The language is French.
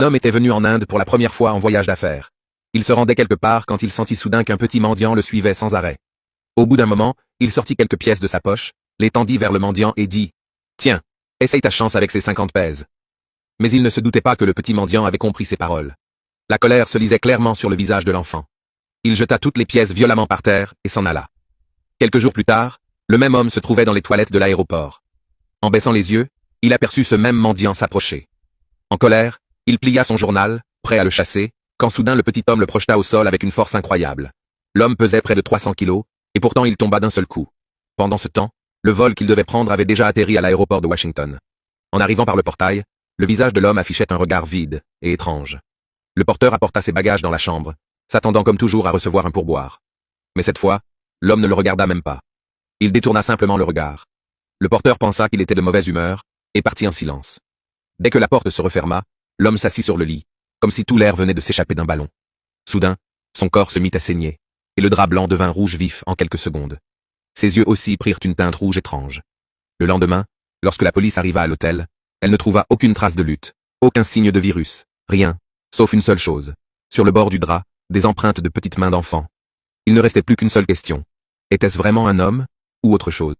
L'homme était venu en Inde pour la première fois en voyage d'affaires. Il se rendait quelque part quand il sentit soudain qu'un petit mendiant le suivait sans arrêt. Au bout d'un moment, il sortit quelques pièces de sa poche, les tendit vers le mendiant et dit « Tiens, essaye ta chance avec ces 50 pèses. » Mais il ne se doutait pas que le petit mendiant avait compris ses paroles. La colère se lisait clairement sur le visage de l'enfant. Il jeta toutes les pièces violemment par terre et s'en alla. Quelques jours plus tard, le même homme se trouvait dans les toilettes de l'aéroport. En baissant les yeux, il aperçut ce même mendiant s'approcher. En colère, il plia son journal, prêt à le chasser, quand soudain le petit homme le projeta au sol avec une force incroyable. L'homme pesait près de 300 kilos, et pourtant il tomba d'un seul coup. Pendant ce temps, le vol qu'il devait prendre avait déjà atterri à l'aéroport de Washington. En arrivant par le portail, le visage de l'homme affichait un regard vide et étrange. Le porteur apporta ses bagages dans la chambre, s'attendant comme toujours à recevoir un pourboire. Mais cette fois, l'homme ne le regarda même pas. Il détourna simplement le regard. Le porteur pensa qu'il était de mauvaise humeur, et partit en silence. Dès que la porte se referma, l'homme s'assit sur le lit, comme si tout l'air venait de s'échapper d'un ballon. Soudain, son corps se mit à saigner, et le drap blanc devint rouge vif en quelques secondes. Ses yeux aussi prirent une teinte rouge étrange. Le lendemain, lorsque la police arriva à l'hôtel, elle ne trouva aucune trace de lutte, aucun signe de virus, rien, sauf une seule chose. Sur le bord du drap, des empreintes de petites mains d'enfants. Il ne restait plus qu'une seule question. Était-ce vraiment un homme, ou autre chose?